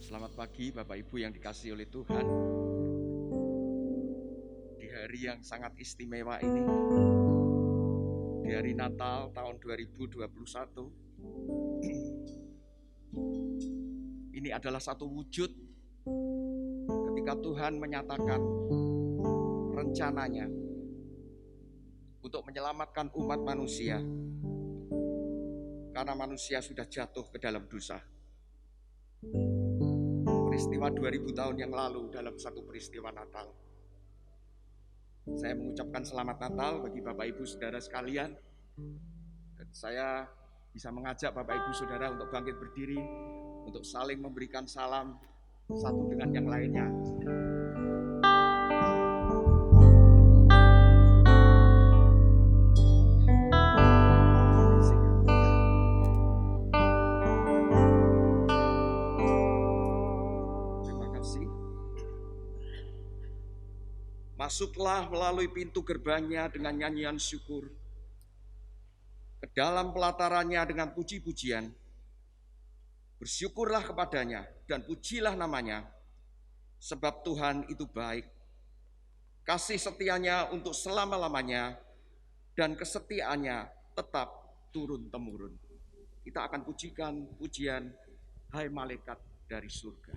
Selamat pagi Bapak Ibu yang dikasihi oleh Tuhan. Di hari yang sangat istimewa ini, di hari Natal tahun 2021, ini adalah satu wujud ketika Tuhan menyatakan rencananya untuk menyelamatkan umat manusia karena manusia sudah jatuh ke dalam dosa. Peristiwa 2000 tahun yang lalu dalam satu peristiwa Natal. Saya mengucapkan selamat Natal bagi Bapak Ibu Saudara sekalian. Dan saya bisa mengajak Bapak Ibu Saudara untuk bangkit berdiri, untuk saling memberikan salam satu dengan yang lainnya. Masuklah melalui pintu gerbangnya dengan nyanyian syukur, ke dalam pelatarannya dengan puji-pujian. Bersyukurlah kepadanya dan pujilah namanya, sebab Tuhan itu baik. Kasih setianya untuk selama-lamanya, dan kesetiaannya tetap turun-temurun. Kita akan pujikan pujian Hai Malaikat dari Surga.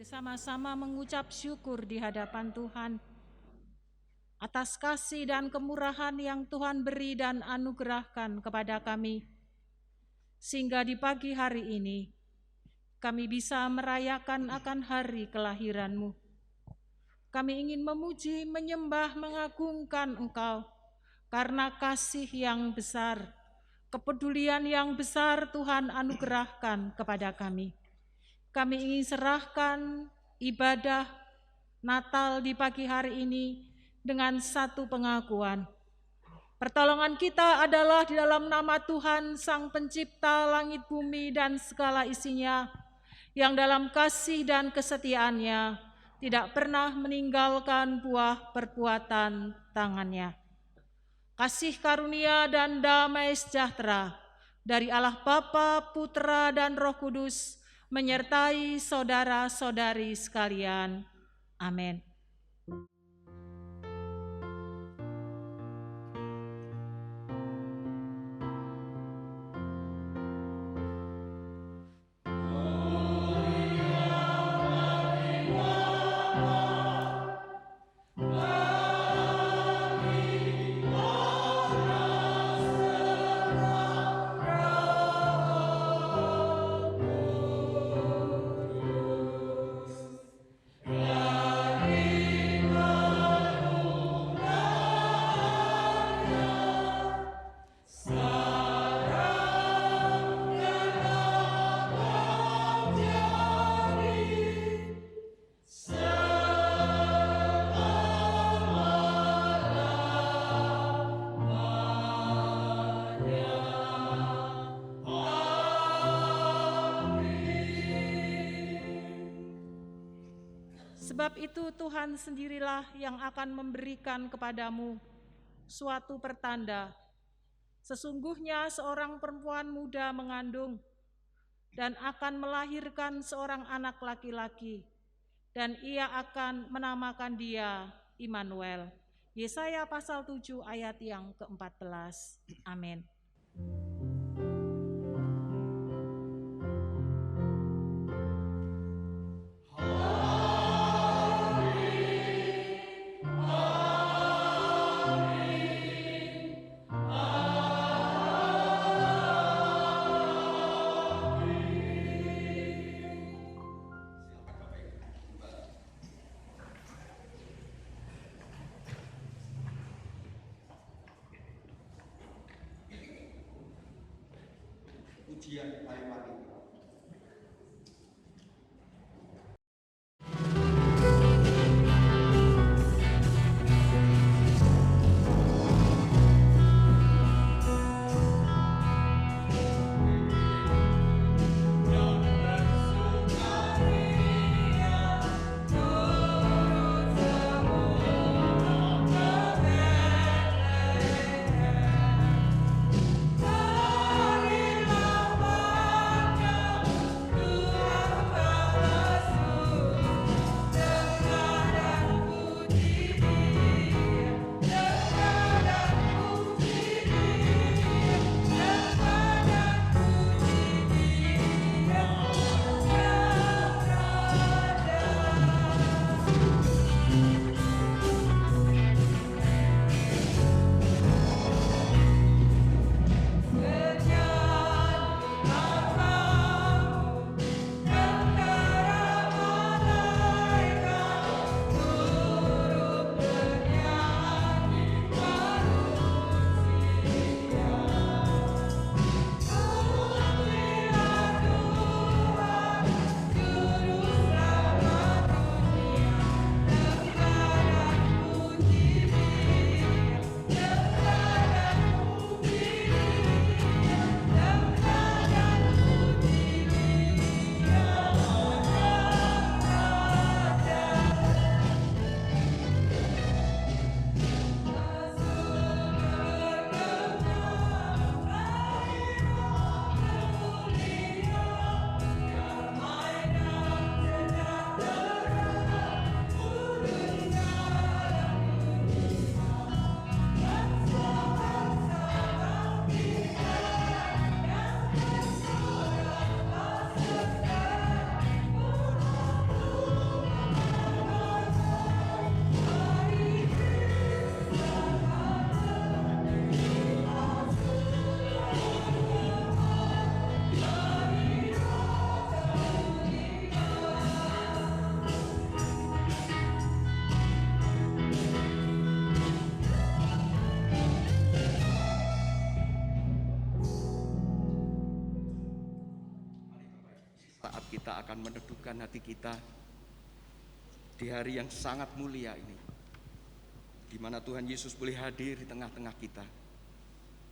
bersama-sama mengucap syukur di hadapan Tuhan atas kasih dan kemurahan yang Tuhan beri dan anugerahkan kepada kami, sehingga di pagi hari ini kami bisa merayakan akan hari kelahiran-Mu. Kami ingin memuji, menyembah, mengagungkan Engkau karena kasih yang besar, kepedulian yang besar Tuhan anugerahkan kepada kami. Kami ingin serahkan ibadah Natal di pagi hari ini dengan satu pengakuan. Pertolongan kita adalah di dalam nama Tuhan, Sang Pencipta langit bumi dan segala isinya, yang dalam kasih dan kesetiaannya tidak pernah meninggalkan buah perbuatan tangannya. Kasih karunia dan damai sejahtera dari Allah Bapa, Putra, dan Roh Kudus menyertai saudara-saudari sekalian. Amin. Sebab itu Tuhan sendirilah yang akan memberikan kepadamu suatu pertanda. Sesungguhnya seorang perempuan muda mengandung dan akan melahirkan seorang anak laki-laki, dan ia akan menamakan dia Immanuel. Yesaya pasal 7 ayat yang ke-14. Amin. Pujian pari-pari. Marilah akan meneduhkan hati kita di hari yang sangat mulia ini, di mana Tuhan Yesus boleh hadir di tengah-tengah kita.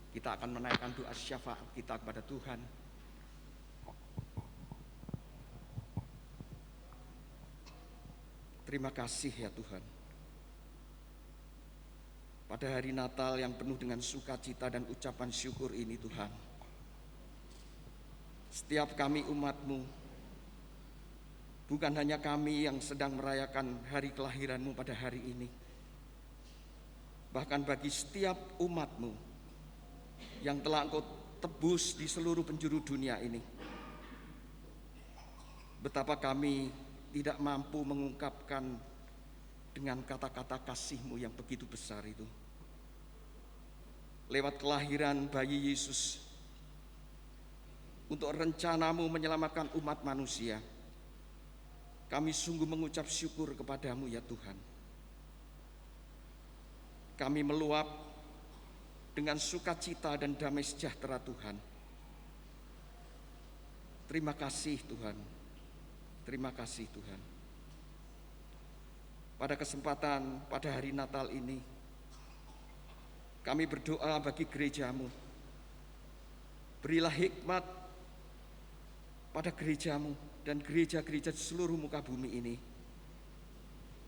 Kita akan menaikkan doa syafaat kita kepada Tuhan. Terima kasih ya Tuhan. Pada hari Natal yang penuh dengan sukacita dan ucapan syukur ini Tuhan, setiap kami umat-Mu, bukan hanya kami yang sedang merayakan hari kelahiran-Mu pada hari ini, bahkan bagi setiap umat-Mu yang telah Engkau tebus di seluruh penjuru dunia ini, betapa kami tidak mampu mengungkapkan dengan kata-kata kasih-Mu yang begitu besar itu. Lewat kelahiran bayi Yesus, untuk rencana-Mu menyelamatkan umat manusia, kami sungguh mengucap syukur kepada-Mu ya Tuhan. Kami meluap dengan sukacita dan damai sejahtera Tuhan. Terima kasih Tuhan. Terima kasih Tuhan. Pada kesempatan pada hari Natal ini, kami berdoa bagi gereja-Mu. Berilah hikmat pada gereja-Mu dan gereja-gereja di seluruh muka bumi ini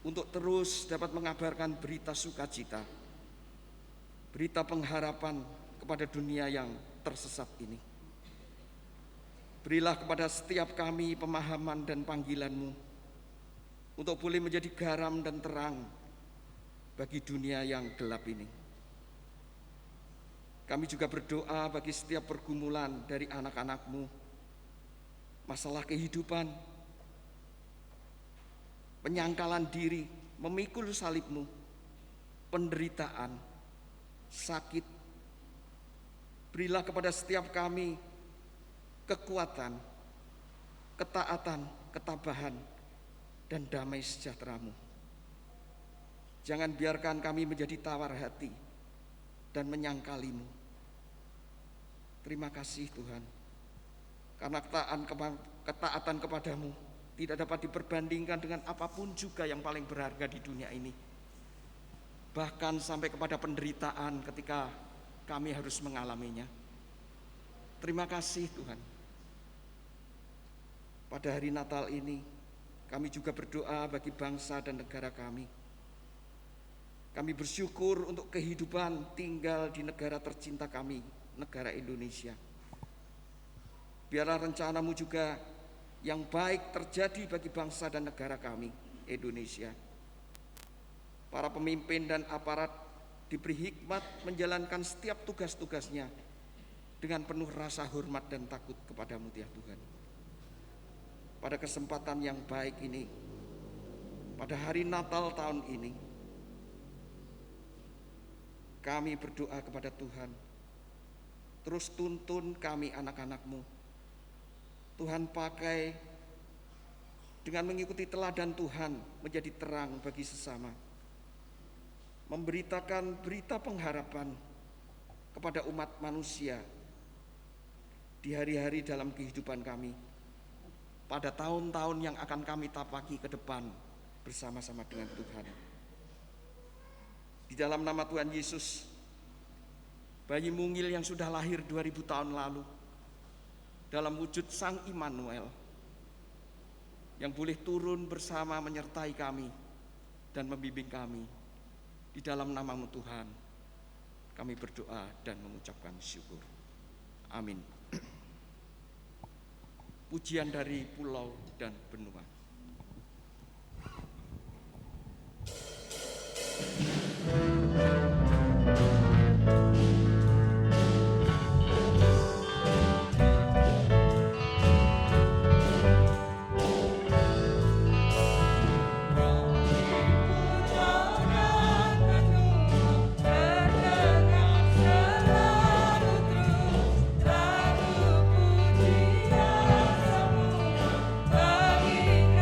untuk terus dapat mengabarkan berita sukacita, berita pengharapan kepada dunia yang tersesat ini. Berilah kepada setiap kami pemahaman dan panggilan-Mu untuk boleh menjadi garam dan terang bagi dunia yang gelap ini. Kami juga berdoa bagi setiap pergumulan dari anak-anak-Mu, masalah kehidupan, penyangkalan diri, memikul salib-Mu, penderitaan, sakit. Berilah kepada setiap kami kekuatan, ketaatan, ketabahan, dan damai sejahtera-Mu. Jangan biarkan kami menjadi tawar hati dan menyangkali-Mu. Terima kasih Tuhan, karena ketaatan kepada-Mu tidak dapat diperbandingkan dengan apapun juga yang paling berharga di dunia ini. Bahkan sampai kepada penderitaan ketika kami harus mengalaminya. Terima kasih Tuhan. Pada hari Natal ini, kami juga berdoa bagi bangsa dan negara kami. Kami bersyukur untuk kehidupan tinggal di negara tercinta kami, negara Indonesia. Biarlah rencana-Mu juga yang baik terjadi bagi bangsa dan negara kami, Indonesia. Para pemimpin dan aparat diberi hikmat menjalankan setiap tugas-tugasnya dengan penuh rasa hormat dan takut kepada-Mu ya Tuhan. Pada kesempatan yang baik ini, pada hari Natal tahun ini, kami berdoa kepada Tuhan, terus tuntun kami anak-anak-Mu. Tuhan pakai dengan mengikuti teladan Tuhan menjadi terang bagi sesama, memberitakan berita pengharapan kepada umat manusia di hari-hari dalam kehidupan kami, pada tahun-tahun yang akan kami tapaki ke depan bersama-sama dengan Tuhan. Di dalam nama Tuhan Yesus, bayi mungil yang sudah lahir 2000 tahun lalu, dalam wujud Sang Immanuel, yang boleh turun bersama menyertai kami dan membimbing kami. Di dalam nama-Mu Tuhan, kami berdoa dan mengucapkan syukur. Amin. Pujian dari pulau dan benua. Bagi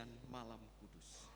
pergantian malam kudus.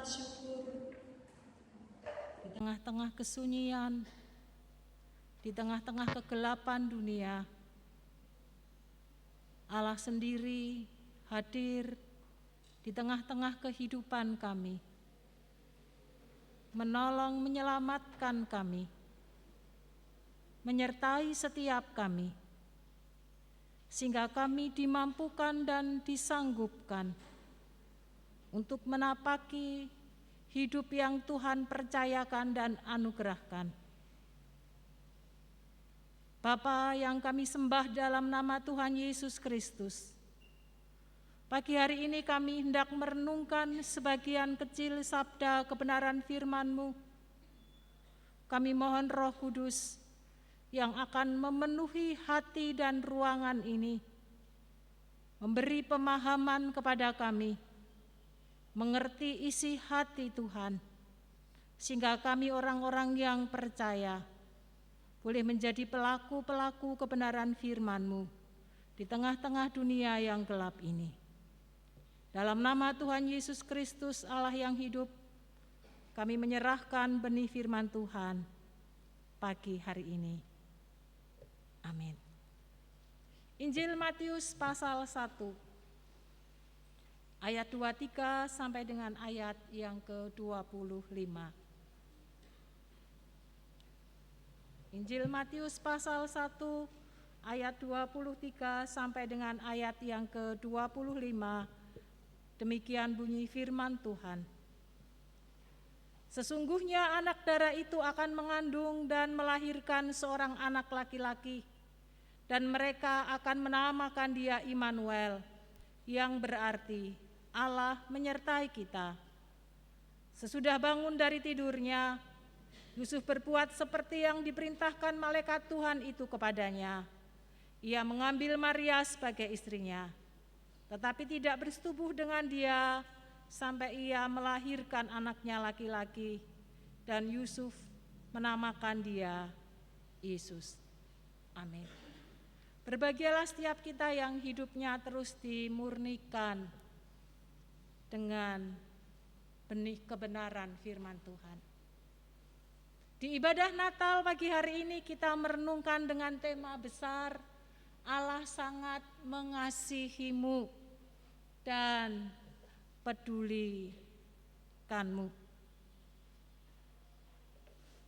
syukur di tengah-tengah kesunyian, di tengah-tengah kegelapan dunia. Allah sendiri hadir di tengah-tengah kehidupan kami, menolong menyelamatkan kami, menyertai setiap kami, sehingga kami dimampukan dan disanggupkan untuk menapaki hidup yang Tuhan percayakan dan anugerahkan. Bapa yang kami sembah dalam nama Tuhan Yesus Kristus, pagi hari ini kami hendak merenungkan sebagian kecil sabda kebenaran firman-Mu. Kami mohon Roh Kudus yang akan memenuhi hati dan ruangan ini, memberi pemahaman kepada kami, mengerti isi hati Tuhan, sehingga kami orang-orang yang percaya boleh menjadi pelaku-pelaku kebenaran firman-Mu di tengah-tengah dunia yang gelap ini. Dalam nama Tuhan Yesus Kristus, Allah yang hidup, kami menyerahkan benih firman Tuhan pagi hari ini. Amin. Injil Matius pasal 1, ayat 23 sampai dengan ayat yang ke-25. Injil Matius pasal 1 ayat 23 sampai dengan ayat yang ke-25. Demikian bunyi firman Tuhan. Sesungguhnya anak darah itu akan mengandung dan melahirkan seorang anak laki-laki, dan mereka akan menamakan dia Immanuel, yang berarti Allah menyertai kita. Sesudah bangun dari tidurnya, Yusuf berbuat seperti yang diperintahkan malaikat Tuhan itu kepadanya. Ia mengambil Maria sebagai istrinya, tetapi tidak bersetubuh dengan dia sampai ia melahirkan anaknya laki-laki, dan Yusuf menamakan dia Yesus. Amin. Berbahagialah setiap kita yang hidupnya terus dimurnikan dengan benih kebenaran firman Tuhan. Di ibadah Natal pagi hari ini kita merenungkan dengan tema besar, Allah sangat mengasihimu dan pedulikanmu.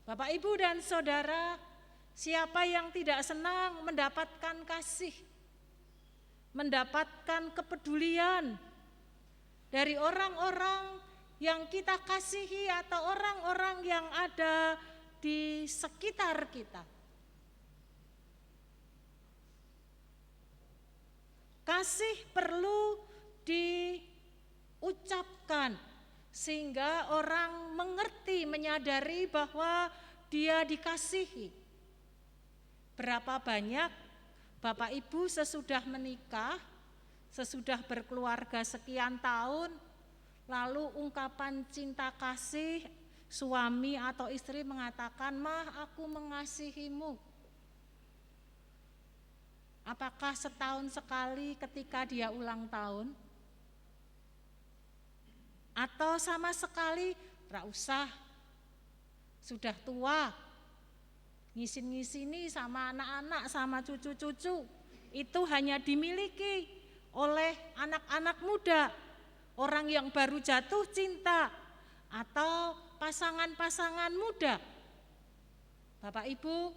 Bapak, Ibu, dan Saudara, siapa yang tidak senang mendapatkan kasih, mendapatkan kepedulian dari orang-orang yang kita kasihi atau orang-orang yang ada di sekitar kita. Kasih perlu diucapkan sehingga orang mengerti, menyadari bahwa dia dikasihi. Berapa banyak Bapak Ibu sesudah menikah, sesudah berkeluarga sekian tahun, lalu ungkapan cinta kasih suami atau istri mengatakan, "Mah, aku mengasihimu." Apakah setahun sekali ketika dia ulang tahun? Atau sama sekali, "Ra usah, sudah tua, ngisin-ngisini sama anak-anak, sama cucu-cucu, itu hanya dimiliki oleh anak-anak muda, orang yang baru jatuh cinta, atau pasangan-pasangan muda." Bapak Ibu,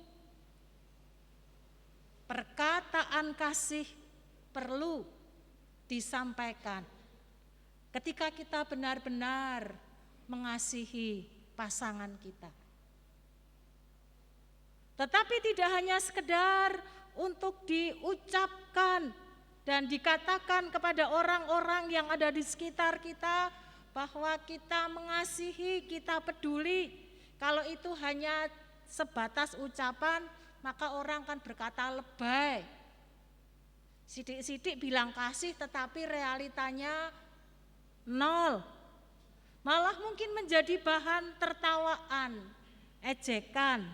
perkataan kasih perlu disampaikan ketika kita benar-benar mengasihi pasangan kita. Tetapi tidak hanya sekedar untuk diucapkan dan dikatakan kepada orang-orang yang ada di sekitar kita bahwa kita mengasihi, kita peduli. Kalau itu hanya sebatas ucapan, maka orang kan berkata lebay. Sidik-sidik bilang kasih tetapi realitanya nol. Malah mungkin menjadi bahan tertawaan, ejekan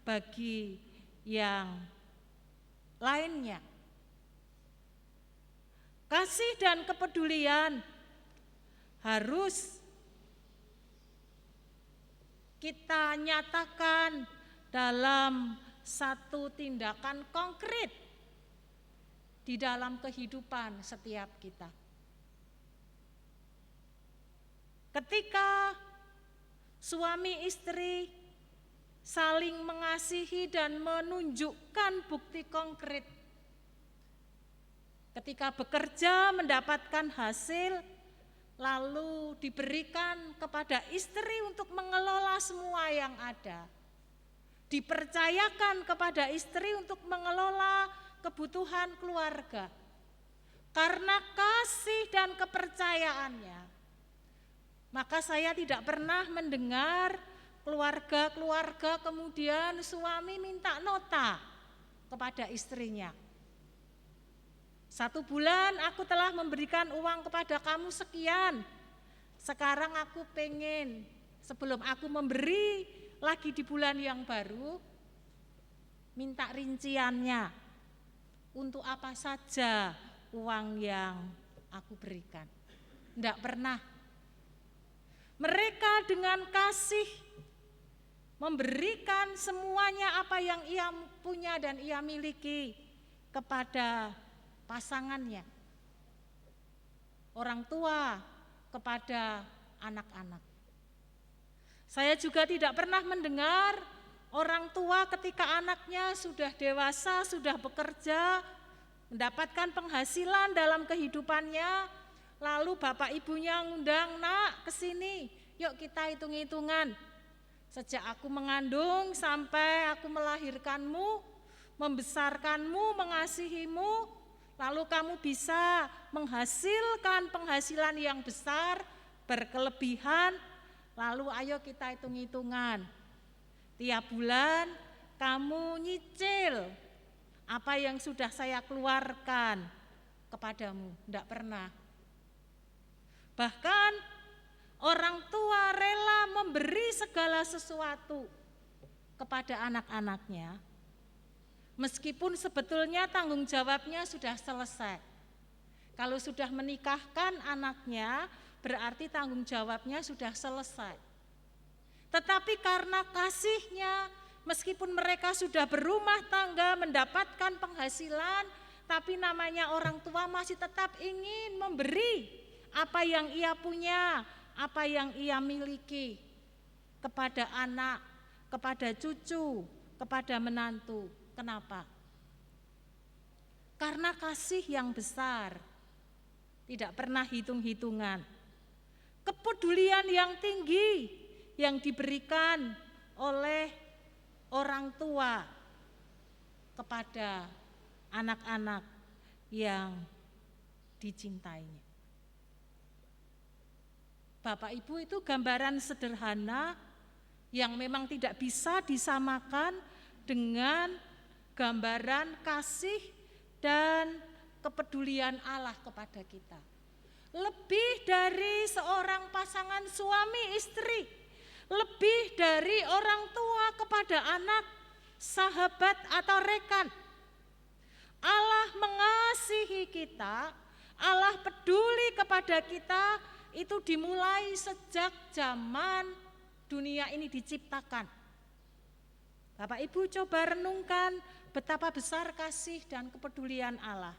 bagi yang lainnya. Kasih dan kepedulian harus kita nyatakan dalam satu tindakan konkret di dalam kehidupan setiap kita. Ketika suami istri saling mengasihi dan menunjukkan bukti konkret, ketika bekerja mendapatkan hasil, lalu diberikan kepada istri untuk mengelola semua yang ada. Dipercayakan kepada istri untuk mengelola kebutuhan keluarga. Karena kasih dan kepercayaannya, maka saya tidak pernah mendengar keluarga-keluarga kemudian suami minta nota kepada istrinya. 1 bulan aku telah memberikan uang kepada kamu sekian, sekarang aku pengen sebelum aku memberi lagi di bulan yang baru, minta rinciannya untuk apa saja uang yang aku berikan. Tidak pernah. Mereka dengan kasih memberikan semuanya apa yang ia punya dan ia miliki kepada pasangannya, orang tua kepada anak-anak. Saya juga tidak pernah mendengar orang tua ketika anaknya sudah dewasa, sudah bekerja, mendapatkan penghasilan dalam kehidupannya, lalu bapak ibunya ngundang, nak kesini, yuk kita hitung-hitungan. Sejak aku mengandung sampai aku melahirkanmu, membesarkanmu, mengasihimu, lalu kamu bisa menghasilkan penghasilan yang besar, berkelebihan, lalu ayo kita hitung-hitungan. Tiap bulan kamu nyicil apa yang sudah saya keluarkan kepadamu. Tidak pernah. Bahkan orang tua rela memberi segala sesuatu kepada anak-anaknya, meskipun sebetulnya tanggung jawabnya sudah selesai. Kalau sudah menikahkan anaknya, berarti tanggung jawabnya sudah selesai. Tetapi karena kasihnya, meskipun mereka sudah berumah tangga, mendapatkan penghasilan, tapi namanya orang tua masih tetap ingin memberi apa yang ia punya, apa yang ia miliki kepada anak, kepada cucu, kepada menantu. Kenapa? Karena kasih yang besar, tidak pernah hitung-hitungan. Kepedulian yang tinggi yang diberikan oleh orang tua kepada anak-anak yang dicintainya. Bapak Ibu, itu gambaran sederhana yang memang tidak bisa disamakan dengan gambaran kasih dan kepedulian Allah kepada kita. Lebih dari seorang pasangan suami istri, lebih dari orang tua kepada anak, sahabat atau rekan. Allah mengasihi kita, Allah peduli kepada kita, itu dimulai sejak zaman dunia ini diciptakan. Bapak Ibu coba renungkan betapa besar kasih dan kepedulian Allah.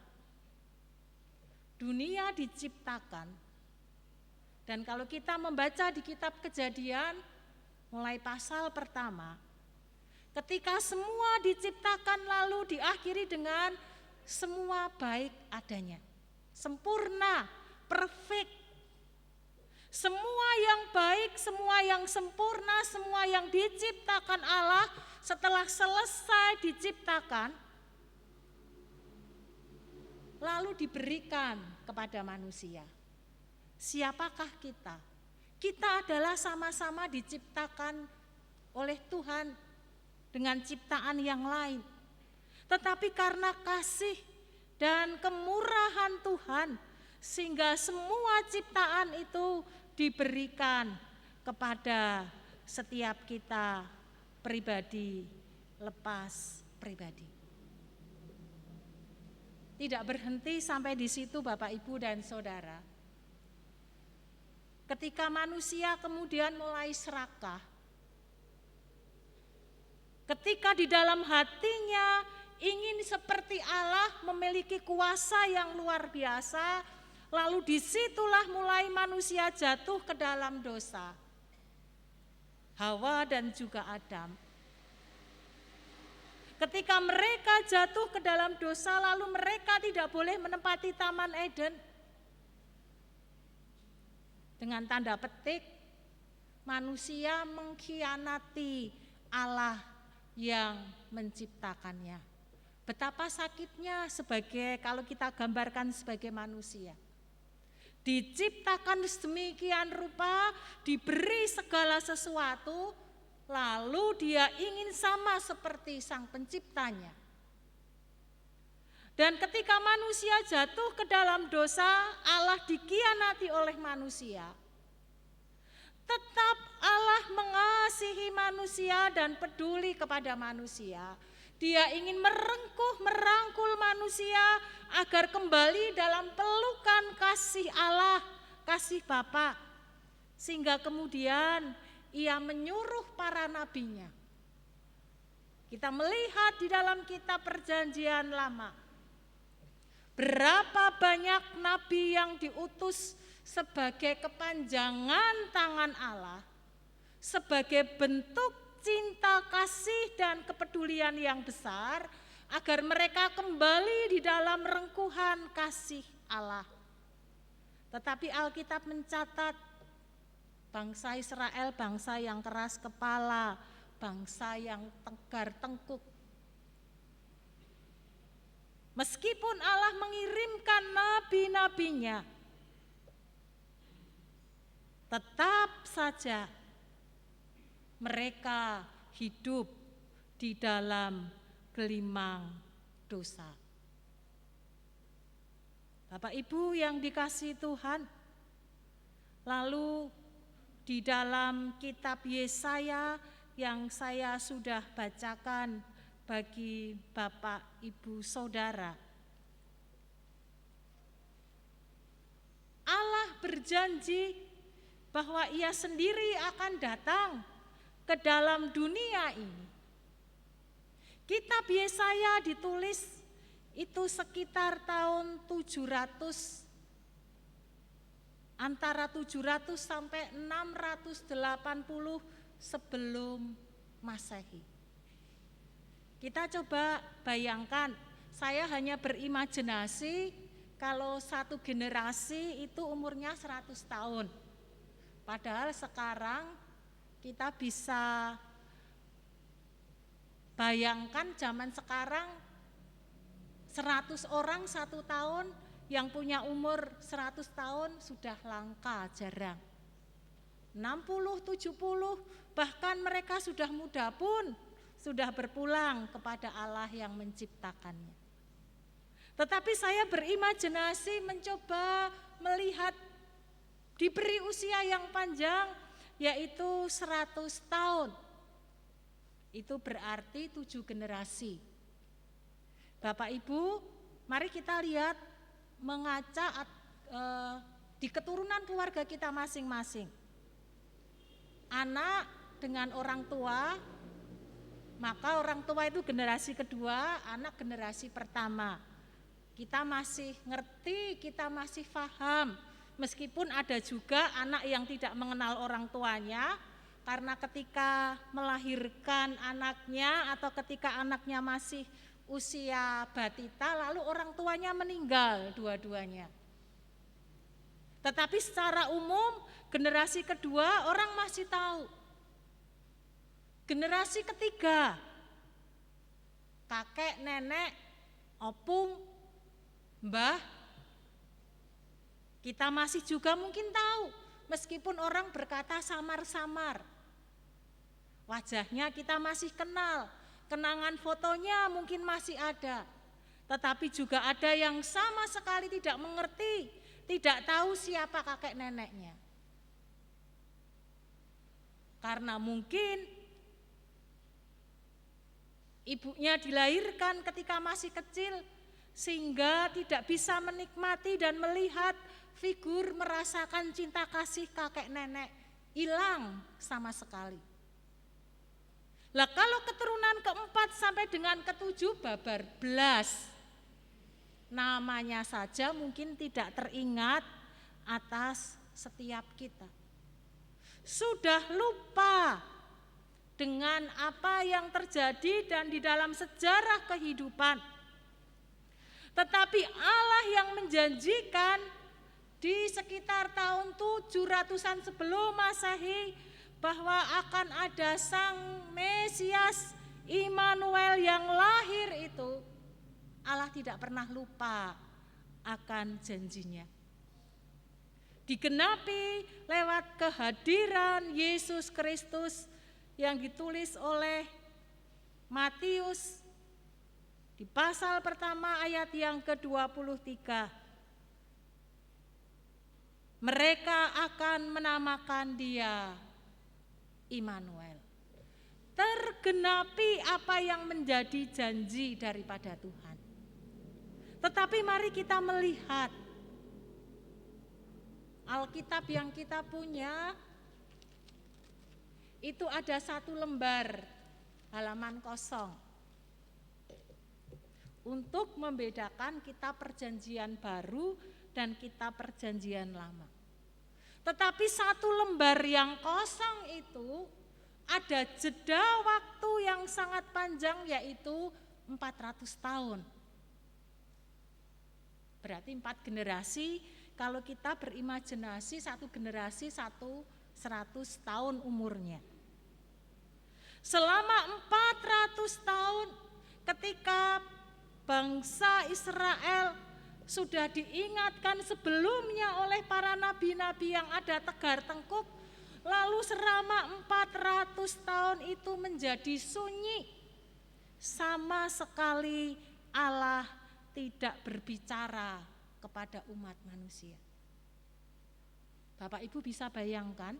Dunia diciptakan, dan kalau kita membaca di kitab Kejadian, mulai pasal pertama, ketika semua diciptakan lalu diakhiri dengan semua baik adanya, sempurna, perfect. Semua yang baik, semua yang sempurna, semua yang diciptakan Allah setelah selesai diciptakan, lalu diberikan kepada manusia. Siapakah kita? Kita adalah sama-sama diciptakan oleh Tuhan dengan ciptaan yang lain. Tetapi karena kasih dan kemurahan Tuhan, sehingga semua ciptaan itu diberikan kepada setiap kita pribadi lepas pribadi. Tidak berhenti sampai di situ Bapak Ibu dan Saudara. Ketika manusia kemudian mulai serakah, Ketika di dalam hatinya ingin seperti Allah, memiliki kuasa yang luar biasa, lalu disitulah mulai manusia jatuh ke dalam dosa. Hawa dan juga Adam. Ketika mereka jatuh ke dalam dosa, lalu mereka tidak boleh menempati Taman Eden. Dengan tanda petik, manusia mengkhianati Allah yang menciptakannya. Betapa sakitnya kalau kita gambarkan sebagai manusia. Diciptakan sedemikian rupa, diberi segala sesuatu, lalu dia ingin sama seperti sang penciptanya. Dan ketika manusia jatuh ke dalam dosa, Allah dikhianati oleh manusia. Tetap Allah mengasihi manusia dan peduli kepada manusia. Dia ingin merangkul manusia agar kembali dalam pelukan kasih Allah, kasih Bapa. Sehingga kemudian ia menyuruh para nabinya. Kita melihat di dalam kitab Perjanjian Lama, berapa banyak nabi yang diutus sebagai kepanjangan tangan Allah, sebagai bentuk cinta kasih dan kepedulian yang besar, agar mereka kembali di dalam rengkuhan kasih Allah. Tetapi Alkitab mencatat, bangsa Israel bangsa yang keras kepala, bangsa yang tegar tengkuk. Meskipun Allah mengirimkan nabi-nabinya, tetap saja mereka hidup di dalam gelimang dosa. Bapak Ibu yang dikasihi Tuhan, lalu di dalam kitab Yesaya yang saya sudah bacakan bagi Bapak Ibu Saudara, Allah berjanji bahwa Ia sendiri akan datang ke dalam dunia ini. Kitab Yesaya ditulis itu sekitar tahun 700, antara 700 sampai 680 sebelum Masehi. Kita coba bayangkan, saya hanya berimajinasi kalau satu generasi itu umurnya 100 tahun. Padahal sekarang kita bisa bayangkan zaman sekarang 100 orang 1 tahun, yang punya umur 100 tahun sudah langka, jarang. 60, 70, bahkan mereka sudah muda pun sudah berpulang kepada Allah yang menciptakannya. Tetapi saya berimajinasi mencoba melihat diberi usia yang panjang, yaitu 100 tahun. Itu berarti 7 generasi. Bapak Ibu, mari kita lihat mengaca di keturunan keluarga kita masing-masing. Anak dengan orang tua, maka orang tua itu generasi kedua, anak generasi pertama. Kita masih ngerti, kita masih paham, meskipun ada juga anak yang tidak mengenal orang tuanya, karena ketika melahirkan anaknya atau ketika anaknya masih usia batita, lalu orang tuanya meninggal dua-duanya. Tetapi secara umum generasi kedua orang masih tahu. Generasi ketiga, kakek, nenek, opung, mbah, kita masih juga mungkin tahu, meskipun orang berkata samar-samar. Wajahnya kita masih kenal, kenangan fotonya mungkin masih ada. Tetapi juga ada yang sama sekali tidak mengerti, tidak tahu siapa kakek neneknya. Karena mungkin ibunya dilahirkan ketika masih kecil, sehingga tidak bisa menikmati dan melihat figur merasakan cinta kasih kakek nenek, hilang sama sekali. Lah kalau keturunan keempat sampai dengan ketujuh babar belas. Namanya saja mungkin tidak teringat atas setiap kita. Sudah lupa dengan apa yang terjadi dan di dalam sejarah kehidupan. Tetapi Allah yang menjanjikan di sekitar tahun 700-an sebelum Masehi bahwa akan ada Sang Mesias Immanuel yang lahir itu, Allah tidak pernah lupa akan janjinya. Digenapi lewat kehadiran Yesus Kristus yang ditulis oleh Matius di pasal pertama ayat yang ke-23. Mereka akan menamakan Dia Immanuel. Tergenapi apa yang menjadi janji daripada Tuhan. Tetapi mari kita melihat Alkitab yang kita punya, itu ada satu lembar halaman kosong untuk membedakan kitab perjanjian baru dan kitab perjanjian lama. Tetapi satu lembar yang kosong itu ada jeda waktu yang sangat panjang, yaitu 400 tahun. Berarti 4 generasi, kalau kita berimajinasi satu generasi 100 tahun umurnya. Selama 400 tahun ketika bangsa Israel sudah diingatkan sebelumnya oleh para nabi-nabi yang ada tegar tengkuk, lalu selama 400 tahun itu menjadi sunyi. Sama sekali Allah tidak berbicara kepada umat manusia. Bapak Ibu bisa bayangkan,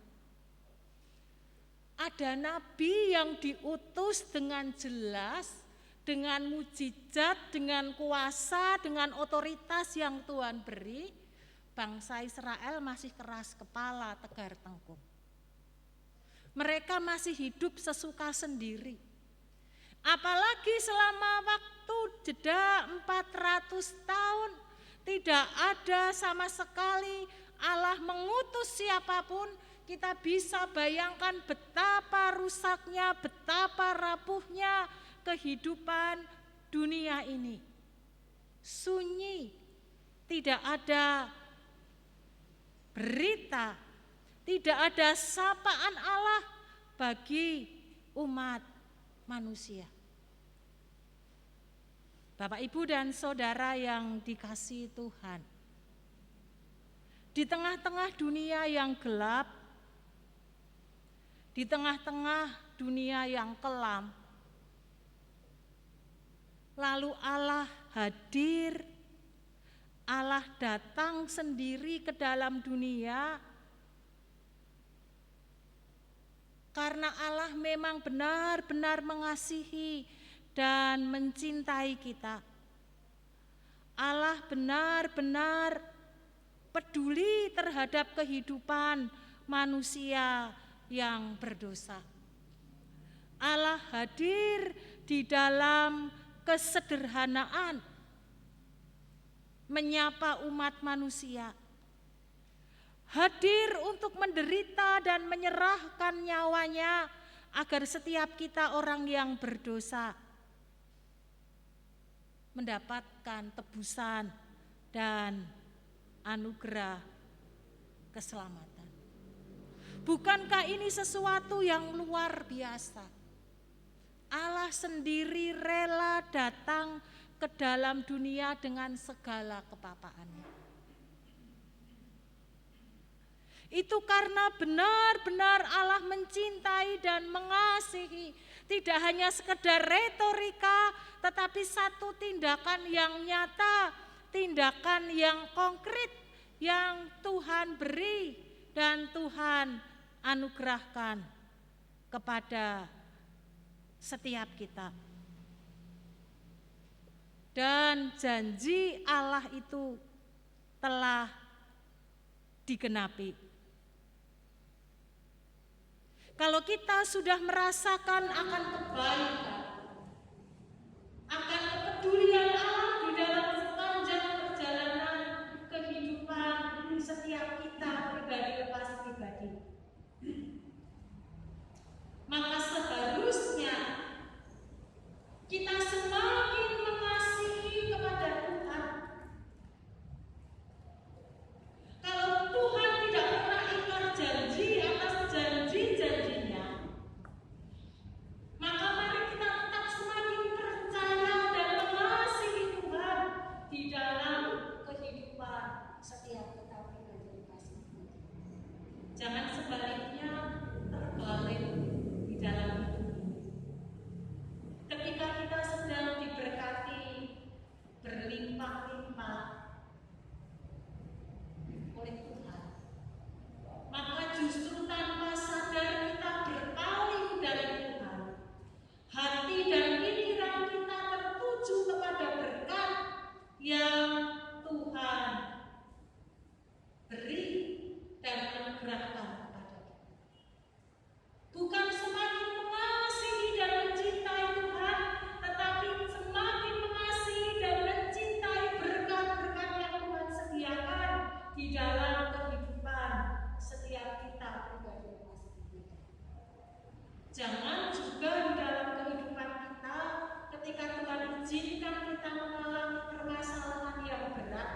ada nabi yang diutus dengan jelas, dengan mujizat, dengan kuasa, dengan otoritas yang Tuhan beri, bangsa Israel masih keras kepala, tegar tengkuk. Mereka masih hidup sesuka sendiri. Apalagi selama waktu jeda 400 tahun, tidak ada sama sekali Allah mengutus siapapun. Kita bisa bayangkan betapa rusaknya, betapa rapuhnya kehidupan dunia ini. Sunyi, tidak ada berita, tidak ada sapaan Allah bagi umat manusia. Bapak, Ibu, dan saudara yang dikasihi Tuhan, di tengah-tengah dunia yang gelap, di tengah-tengah dunia yang kelam, lalu Allah hadir, Allah datang sendiri ke dalam dunia, karena Allah memang benar-benar mengasihi dan mencintai kita. Allah benar-benar peduli terhadap kehidupan manusia yang berdosa. Allah hadir di dalam kesederhanaan, menyapa umat manusia, hadir untuk menderita dan menyerahkan nyawanya agar setiap kita orang yang berdosa mendapatkan tebusan dan anugerah keselamatan. Bukankah ini sesuatu yang luar biasa? Allah sendiri rela datang ke dalam dunia dengan segala kepapaannya. Itu karena benar-benar Allah mencintai dan mengasihi, tidak hanya sekedar retorika, tetapi satu tindakan yang nyata, tindakan yang konkret yang Tuhan beri dan Tuhan anugerahkan kepada setiap kita. Dan janji Allah itu telah digenapi. Kalau kita sudah merasakan akan kebaikan, akan kepedulian Allah di dalam sepanjang perjalanan kehidupan setiap kita pribadi lepas pribadi, maka seharusnya kita semakin mengasihi kepada Tuhan. Kalau Tuhan tidak pernah ingkar janji atas janji-janjinya, maka mari kita tetap semakin percaya dan mengasihi Tuhan di dalam kehidupan setiap kita pribadi. Jangan sebaliknya terbalik di dalam hidup ini. Ketika kita sedang diberkati berlimpah-limpah oleh Tuhan, maka justru tanpa sadar kita berpaling dari Tuhan. Hati dan pikiran kita tertuju kepada berkat yang Tuhan beri dan anugerahkan kepada kita. Bukan semakin mengasihi dan mencintai Tuhan, tetapi semakin mengasihi dan mencintai berkat-berkat yang Tuhan sediakan di dalam kehidupan setiap kita pribadi masing-masing. Jangan juga di dalam kehidupan kita, ketika Tuhan izinkan kita mengalami permasalahan yang berat,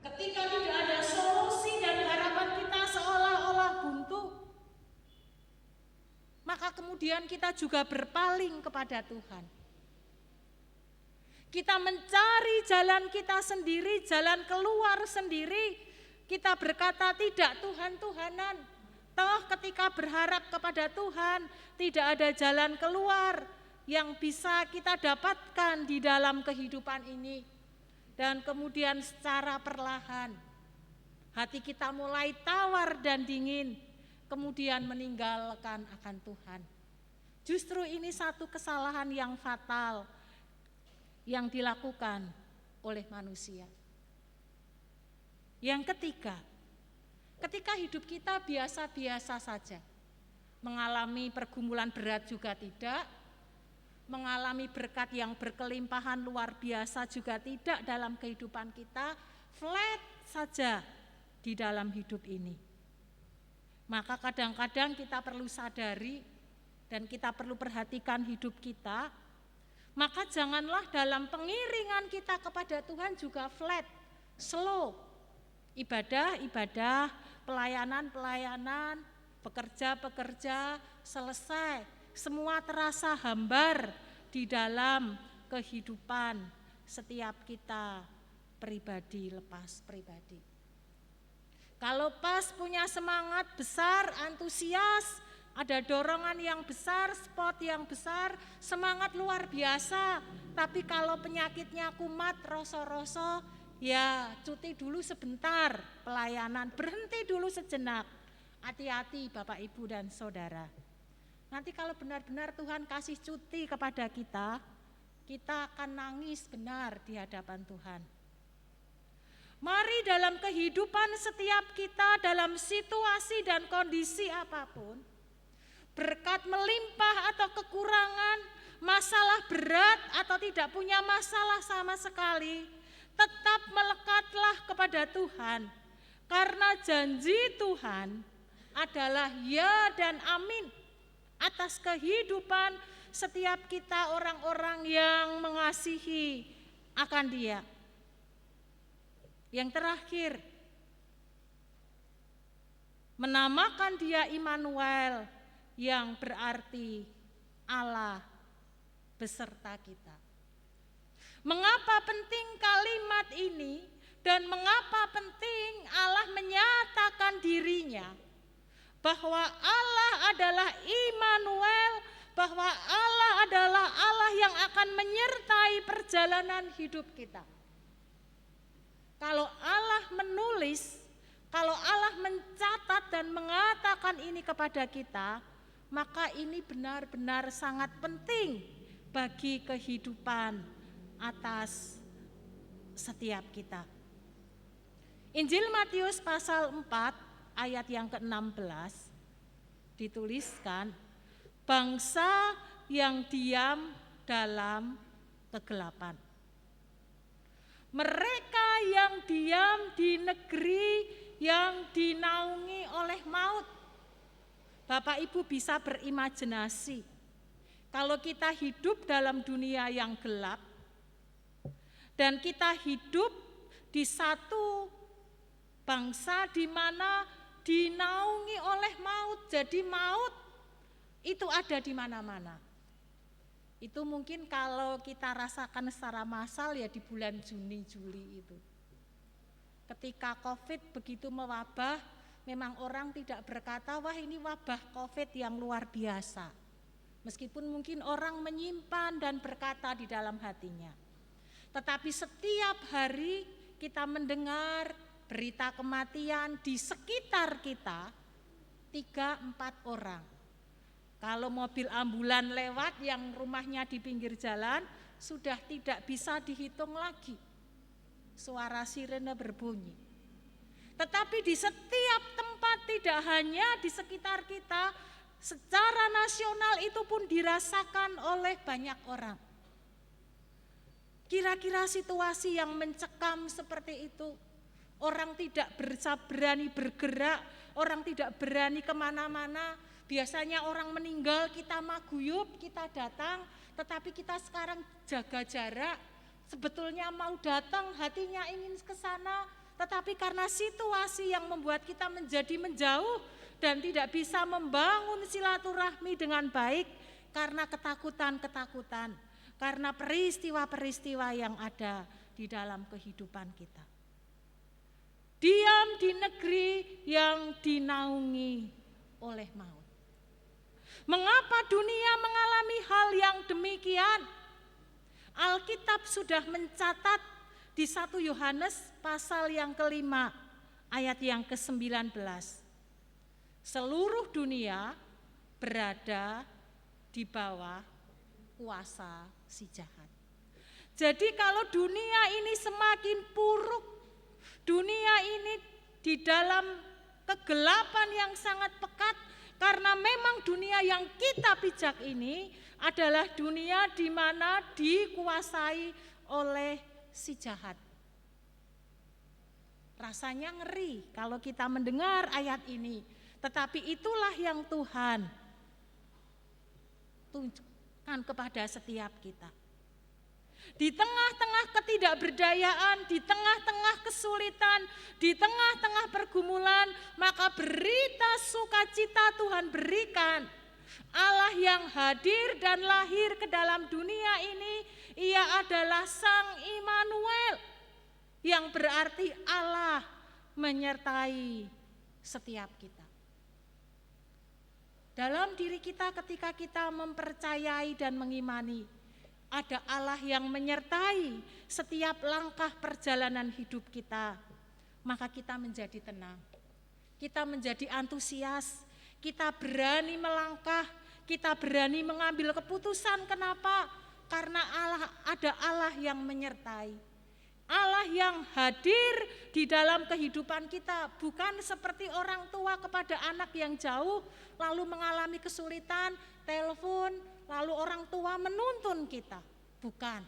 ketika tidak ada solusi dan harapan kita seolah-olah buntu, maka kemudian kita juga berpaling kepada Tuhan. Kita mencari jalan kita sendiri, jalan keluar sendiri. Kita berkata tidak Tuhan-Tuhanan. Toh ketika berharap kepada Tuhan, tidak ada jalan keluar yang bisa kita dapatkan di dalam kehidupan ini. Dan kemudian secara perlahan, hati kita mulai tawar dan dingin, kemudian meninggalkan akan Tuhan. Justru ini satu kesalahan yang fatal yang dilakukan oleh manusia. Yang ketiga, ketika hidup kita biasa-biasa saja, mengalami pergumulan berat juga tidak, mengalami berkat yang berkelimpahan luar biasa juga tidak dalam kehidupan kita, flat saja di dalam hidup ini. Maka kadang-kadang kita perlu sadari dan kita perlu perhatikan hidup kita, maka janganlah dalam pengiringan kita kepada Tuhan juga flat, slow. Ibadah-ibadah, pelayanan-pelayanan, pekerja-pekerja selesai, semua terasa hambar di dalam kehidupan setiap kita pribadi lepas pribadi. Kalau pas punya semangat besar, antusias, ada dorongan yang besar, spot yang besar, semangat luar biasa. Tapi kalau penyakitnya kumat, roso-roso, ya cuti dulu sebentar pelayanan, berhenti dulu sejenak. Hati-hati Bapak Ibu dan Saudara. Nanti kalau benar-benar Tuhan kasih cuti kepada kita, kita akan nangis benar di hadapan Tuhan. Mari dalam kehidupan setiap kita, dalam situasi dan kondisi apapun, berkat melimpah atau kekurangan, masalah berat atau tidak punya masalah sama sekali, tetap melekatlah kepada Tuhan. Karena janji Tuhan adalah ya dan amin atas kehidupan setiap kita orang-orang yang mengasihi akan Dia. Yang terakhir, menamakan Dia Immanuel, yang berarti Allah beserta kita. Mengapa penting kalimat ini dan mengapa penting Allah menyatakan dirinya bahwa Allah adalah Immanuel, bahwa Allah adalah Allah yang akan menyertai perjalanan hidup kita. Kalau Allah menulis, kalau Allah mencatat dan mengatakan ini kepada kita, maka ini benar-benar sangat penting bagi kehidupan atas setiap kita. Injil Matius pasal 4 ayat yang ke-16 dituliskan, bangsa yang diam dalam kegelapan. Mereka yang diam di negeri yang dinaungi oleh maut. Bapak Ibu bisa berimajinasi, kalau kita hidup dalam dunia yang gelap, dan kita hidup di satu bangsa di mana dinaungi oleh maut. Jadi maut itu ada di mana-mana. Itu mungkin kalau kita rasakan secara massal ya di bulan Juni, Juli itu. Ketika COVID begitu mewabah, memang orang tidak berkata, wah ini wabah COVID yang luar biasa. Meskipun mungkin orang menyimpan dan berkata di dalam hatinya. Tetapi setiap hari kita mendengar berita kematian di sekitar kita 3-4 orang. Kalau mobil ambulan lewat yang rumahnya di pinggir jalan sudah tidak bisa dihitung lagi. Suara sirene berbunyi. Tetapi di setiap tempat, tidak hanya di sekitar kita, secara nasional itu pun dirasakan oleh banyak orang. Kira-kira situasi yang mencekam seperti itu, orang tidak berani bergerak, orang tidak berani kemana-mana. Biasanya orang meninggal kita maguyub, kita datang, tetapi kita sekarang jaga jarak. Sebetulnya mau datang, hatinya ingin ke sana, tetapi karena situasi yang membuat kita menjadi menjauh dan tidak bisa membangun silaturahmi dengan baik karena ketakutan-ketakutan, karena peristiwa-peristiwa yang ada di dalam kehidupan kita. Diam di negeri yang dinaungi oleh maut. Mengapa dunia mengalami hal yang demikian? Alkitab sudah mencatat di 1 Yohanes pasal yang ke-5 ayat yang ke-19. Seluruh dunia berada di bawah kuasa si jahat. Jadi kalau dunia ini semakin buruk, dunia ini di dalam kegelapan yang sangat pekat, karena memang dunia yang kita pijak ini adalah dunia di mana dikuasai oleh si jahat. Rasanya ngeri kalau kita mendengar ayat ini, tetapi itulah yang Tuhan tunjukkan kepada setiap kita. Di tengah-tengah ketidakberdayaan, di tengah-tengah kesulitan, di tengah-tengah pergumulan, maka berita sukacita Tuhan berikan. Allah yang hadir dan lahir ke dalam dunia ini, Ia adalah Sang Immanuel, yang berarti Allah menyertai setiap kita. Dalam diri kita ketika kita mempercayai dan mengimani, ada Allah yang menyertai setiap langkah perjalanan hidup kita, maka kita menjadi tenang, kita menjadi antusias, kita berani melangkah, kita berani mengambil keputusan. Kenapa? Karena ada Allah yang menyertai, Allah yang hadir di dalam kehidupan kita, bukan seperti orang tua kepada anak yang jauh, lalu mengalami kesulitan, telepon, lalu orang tua menuntun kita, bukan.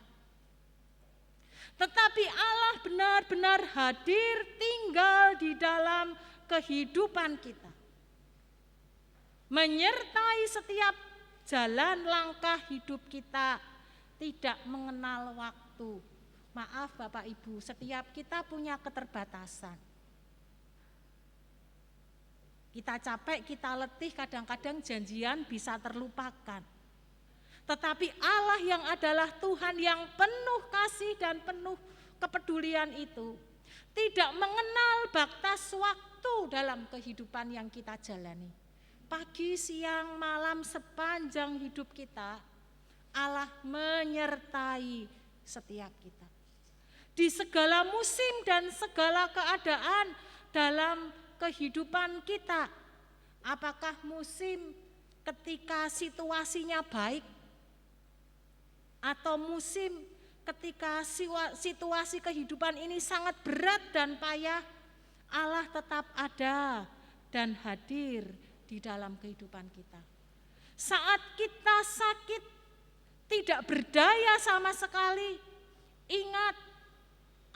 Tetapi Allah benar-benar hadir, tinggal di dalam kehidupan kita, menyertai setiap jalan langkah hidup kita, tidak mengenal waktu. Maaf Bapak Ibu, setiap kita punya keterbatasan. Kita capek, kita letih, kadang-kadang janjian bisa terlupakan. Tetapi Allah yang adalah Tuhan yang penuh kasih dan penuh kepedulian itu tidak mengenal batas waktu dalam kehidupan yang kita jalani. Pagi, siang, malam, sepanjang hidup kita, Allah menyertai setiap kita. Di segala musim dan segala keadaan dalam kehidupan kita. Apakah musim ketika situasinya baik, atau musim ketika situasi kehidupan ini sangat berat dan payah, Allah tetap ada dan hadir di dalam kehidupan kita. Saat kita sakit, tidak berdaya sama sekali, ingat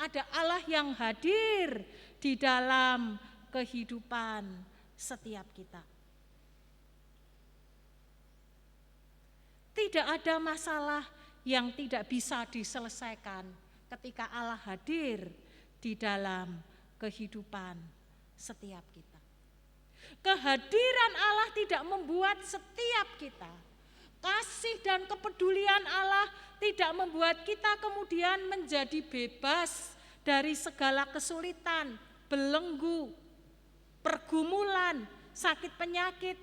ada Allah yang hadir di dalam kehidupan setiap kita. Tidak ada masalah yang tidak bisa diselesaikan ketika Allah hadir di dalam kehidupan setiap kita. Kehadiran Allah tidak membuat setiap kita, kasih dan kepedulian Allah tidak membuat kita kemudian menjadi bebas dari segala kesulitan, belenggu, pergumulan, sakit penyakit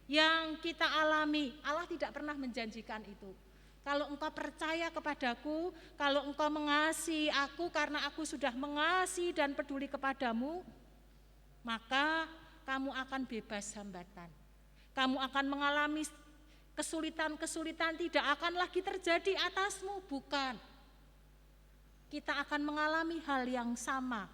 yang kita alami. Allah tidak pernah menjanjikan itu. Kalau engkau percaya kepadaku, kalau engkau mengasihi aku karena aku sudah mengasihi dan peduli kepadamu, maka kamu akan bebas hambatan. Kamu akan mengalami kesulitan-kesulitan tidak akan lagi terjadi atasmu, bukan. Kita akan mengalami hal yang sama.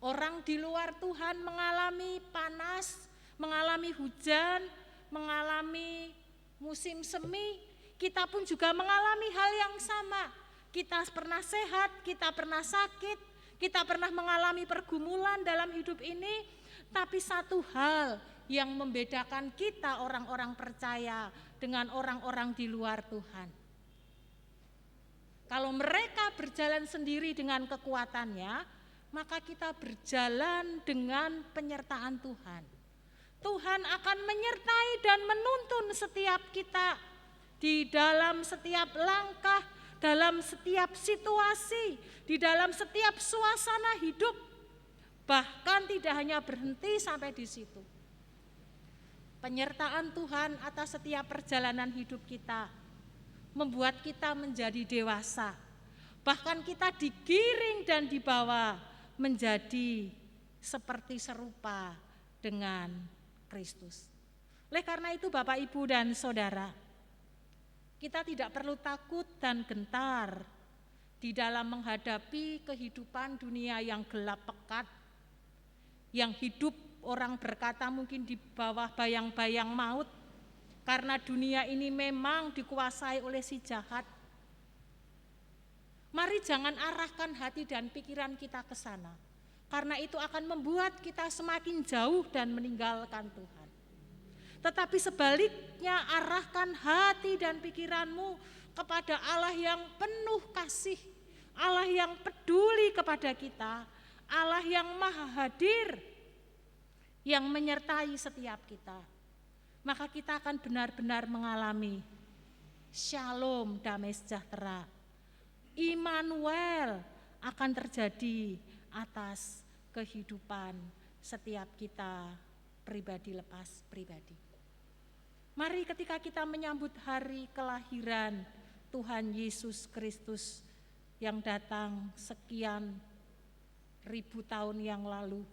Orang di luar Tuhan mengalami panas, mengalami hujan, mengalami musim semi, kita pun juga mengalami hal yang sama. Kita pernah sehat, kita pernah sakit, kita pernah mengalami pergumulan dalam hidup ini, tapi satu hal yang membedakan kita orang-orang percaya dengan orang-orang di luar Tuhan. Kalau mereka berjalan sendiri dengan kekuatannya, maka kita berjalan dengan penyertaan Tuhan. Tuhan akan menyertai dan menuntun setiap kita di dalam setiap langkah, dalam setiap situasi, di dalam setiap suasana hidup. Bahkan tidak hanya berhenti sampai di situ. Penyertaan Tuhan atas setiap perjalanan hidup kita membuat kita menjadi dewasa. Bahkan kita digiring dan dibawa menjadi seperti serupa dengan Kristus. Oleh karena itu Bapak, Ibu, dan Saudara, kita tidak perlu takut dan gentar di dalam menghadapi kehidupan dunia yang gelap pekat, yang hidup orang berkata mungkin di bawah bayang-bayang maut, karena dunia ini memang dikuasai oleh si jahat. Mari jangan arahkan hati dan pikiran kita ke sana, karena itu akan membuat kita semakin jauh dan meninggalkan Tuhan. Tetapi sebaliknya, arahkan hati dan pikiranmu kepada Allah yang penuh kasih, Allah yang peduli kepada kita, Allah yang maha hadir, yang menyertai setiap kita. Maka kita akan benar-benar mengalami shalom, damai sejahtera. Immanuel akan terjadi atas kehidupan setiap kita pribadi lepas pribadi. Mari ketika kita menyambut hari kelahiran Tuhan Yesus Kristus yang datang sekian ribu tahun yang lalu,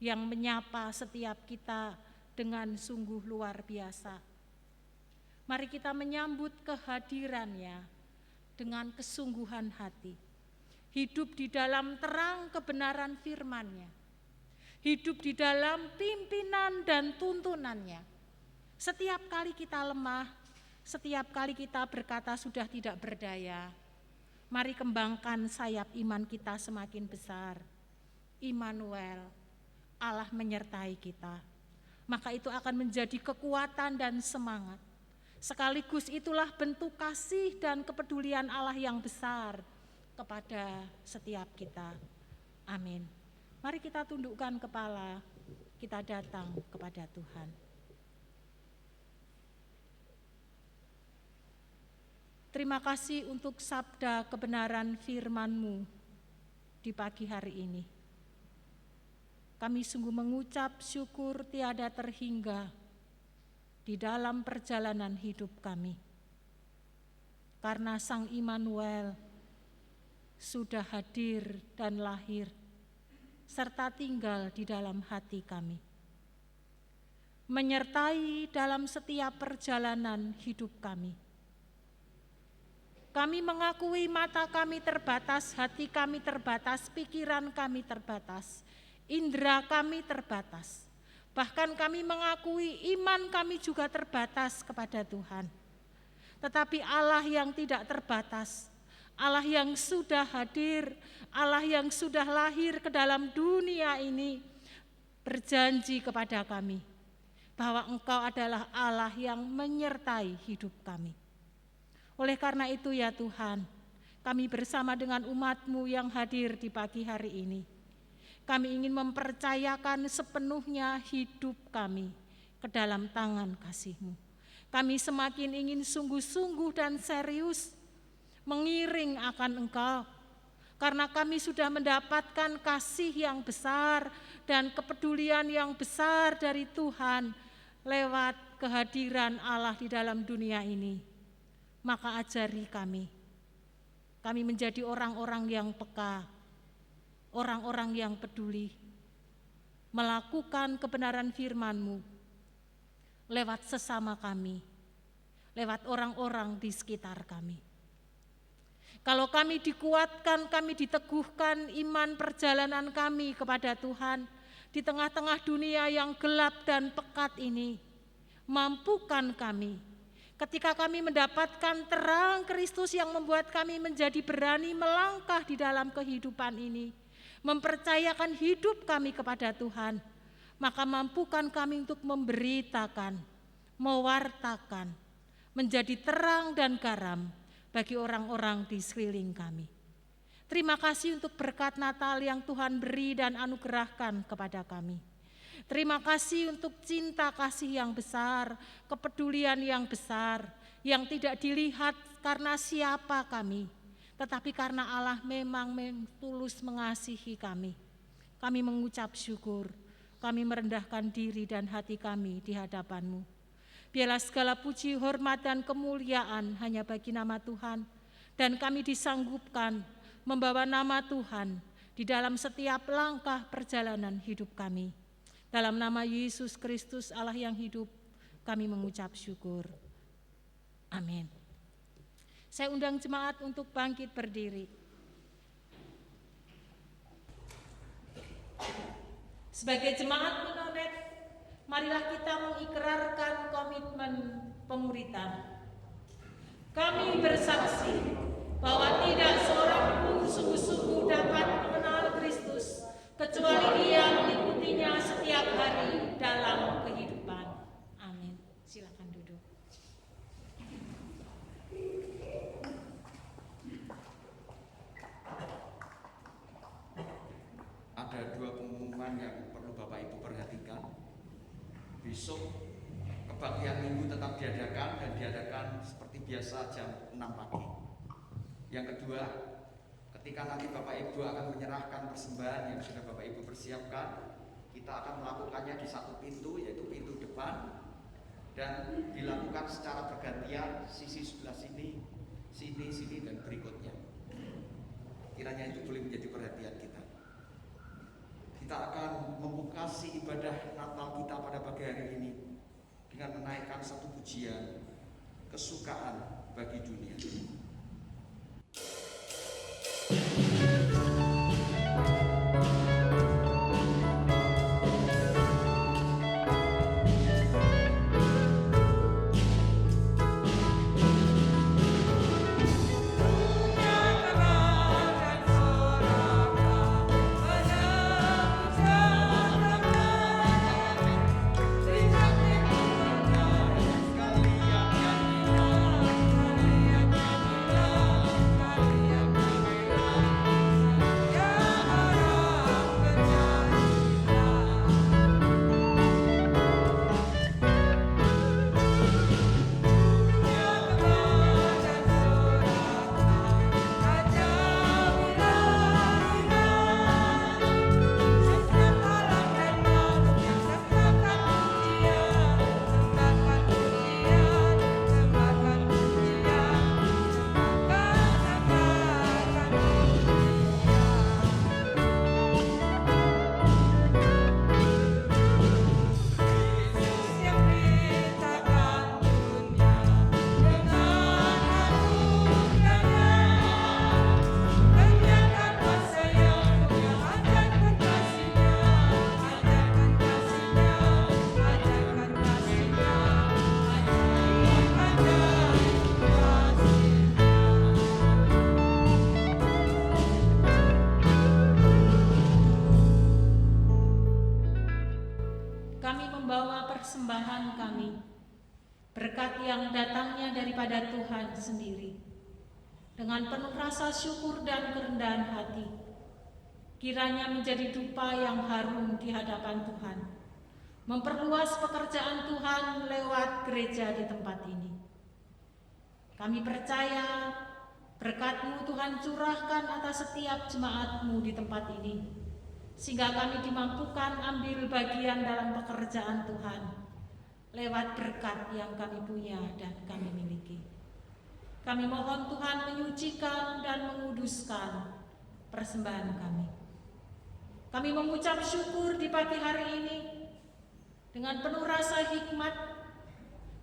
yang menyapa setiap kita dengan sungguh luar biasa. Mari kita menyambut kehadirannya dengan kesungguhan hati. Hidup di dalam terang kebenaran firman-Nya. Hidup di dalam pimpinan dan tuntunannya. Setiap kali kita lemah, setiap kali kita berkata sudah tidak berdaya, mari kembangkan sayap iman kita semakin besar. Immanuel, Allah menyertai kita. Maka itu akan menjadi kekuatan dan semangat. Sekaligus itulah bentuk kasih dan kepedulian Allah yang besar kepada setiap kita. Amin. Mari kita tundukkan kepala, kita datang kepada Tuhan. Terima kasih untuk sabda kebenaran firman-Mu di pagi hari ini. Kami sungguh mengucap syukur tiada terhingga di dalam perjalanan hidup kami. Karena Sang Immanuel sudah hadir dan lahir, serta tinggal di dalam hati kami. Menyertai dalam setiap perjalanan hidup kami. Kami mengakui mata kami terbatas, hati kami terbatas, pikiran kami terbatas. Indera kami terbatas. Bahkan kami mengakui iman kami juga terbatas kepada Tuhan. Tetapi Allah yang tidak terbatas, Allah yang sudah hadir, Allah yang sudah lahir ke dalam dunia ini, berjanji kepada kami bahwa Engkau adalah Allah yang menyertai hidup kami. Oleh karena itu ya Tuhan, kami bersama dengan umat-Mu yang hadir di pagi hari ini, kami ingin mempercayakan sepenuhnya hidup kami ke dalam tangan kasih-Mu. Kami semakin ingin sungguh-sungguh dan serius mengiring akan Engkau, karena kami sudah mendapatkan kasih yang besar dan kepedulian yang besar dari Tuhan lewat kehadiran Allah di dalam dunia ini. Maka ajari kami menjadi orang-orang yang peka, orang-orang yang peduli, melakukan kebenaran firman-Mu lewat sesama kami, lewat orang-orang di sekitar kami. Kalau kami dikuatkan, kami diteguhkan iman perjalanan kami kepada Tuhan di tengah-tengah dunia yang gelap dan pekat ini, mampukan kami ketika kami mendapatkan terang Kristus yang membuat kami menjadi berani melangkah di dalam kehidupan ini, mempercayakan hidup kami kepada Tuhan, maka mampukan kami untuk memberitakan, mewartakan, menjadi terang dan garam bagi orang-orang di sekeliling kami. Terima kasih untuk berkat Natal yang Tuhan beri dan anugerahkan kepada kami. Terima kasih untuk cinta kasih yang besar, kepedulian yang besar, yang tidak dilihat karena siapa kami, tetapi karena Allah memang tulus mengasihi kami. Kami mengucap syukur, kami merendahkan diri dan hati kami di hadapan-Mu. Biarlah segala puji, hormat, dan kemuliaan hanya bagi nama Tuhan, dan kami disanggupkan membawa nama Tuhan di dalam setiap langkah perjalanan hidup kami. Dalam nama Yesus Kristus Allah yang hidup, kami mengucap syukur. Amin. Saya undang jemaat untuk bangkit berdiri. Sebagai jemaat Menonet, marilah kita mengikrarkan komitmen pemuritan. Kami bersaksi bahwa tidak seorang pun sungguh-sungguh dapat mengenal Kristus kecuali Dia mengikutinya setiap hari dalam kehidupan. Amin. Silakan duduk. Ada dua pengumuman yang perlu Bapak Ibu perhatikan. Besok kebaktian minggu tetap diadakan dan diadakan seperti biasa jam 6 pagi. Yang kedua, ketika nanti Bapak Ibu akan menyerahkan persembahan yang sudah Bapak Ibu persiapkan, kita akan melakukannya di satu pintu, yaitu pintu depan, dan dilakukan secara bergantian, sisi sebelah sini, sini, dan berikutnya. Kiranya itu boleh menjadi perhatian kita. Kita akan memukasi ibadah Natal kita pada pagi hari ini dengan menaikkan satu pujian kesukaan bagi dunia. membawa persembahan kami, berkat yang datangnya daripada Tuhan sendiri. Dengan penuh rasa syukur dan kerendahan hati, kiranya menjadi dupa yang harum di hadapan Tuhan, memperluas pekerjaan Tuhan lewat gereja di tempat ini. Kami percaya berkat-Mu Tuhan curahkan atas setiap jemaat-Mu di tempat ini, sehingga kami dimampukan ambil bagian dalam pekerjaan Tuhan lewat berkat yang kami punya dan kami miliki. Kami mohon Tuhan menyucikan dan menguduskan persembahan kami. Kami mengucap syukur di pagi hari ini dengan penuh rasa hikmat.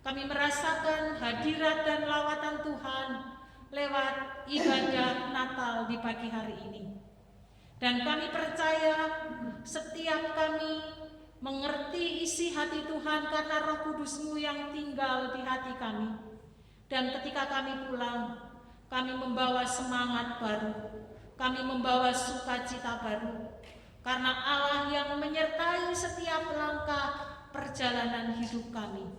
Kami merasakan hadirat dan lawatan Tuhan lewat ibadah Natal di pagi hari ini. Dan kami percaya setiap kami mengerti isi hati Tuhan karena Roh Kudus-Mu yang tinggal di hati kami. Dan ketika kami pulang, kami membawa semangat baru, kami membawa sukacita baru, karena Allah yang menyertai setiap langkah perjalanan hidup kami.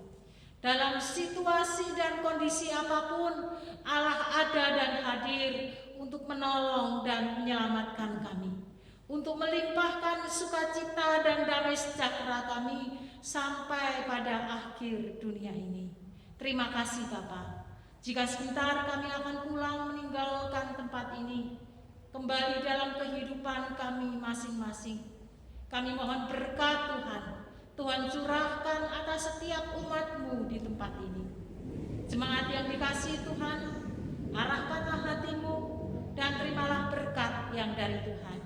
Dalam situasi dan kondisi apapun, Allah ada dan hadir untuk menolong dan menyelamatkan kami, untuk melimpahkan sukacita dan damai sejahtera kami sampai pada akhir dunia ini. Terima kasih Bapa. Jika sebentar kami akan pulang meninggalkan tempat ini, kembali dalam kehidupan kami masing-masing, kami mohon berkat Tuhan. Tuhan curahkan atas setiap umat-Mu di tempat ini. Jemaat yang dikasihi Tuhan, arahkanlah hati-mu dan terimalah berkat yang dari Tuhan.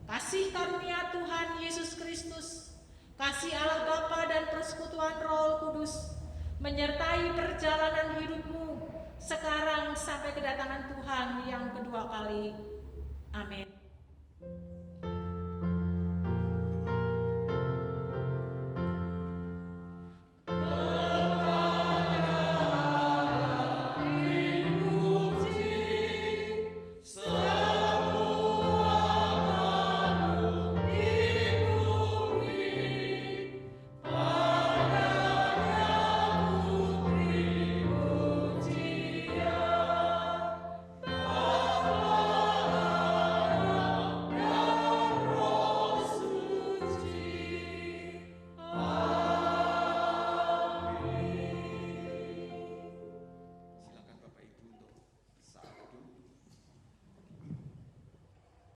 Kasih karunia Tuhan Yesus Kristus, kasih Allah Bapa dan persekutuan Roh Kudus menyertai perjalanan hidupmu sekarang sampai kedatangan Tuhan yang kedua kali. Amin.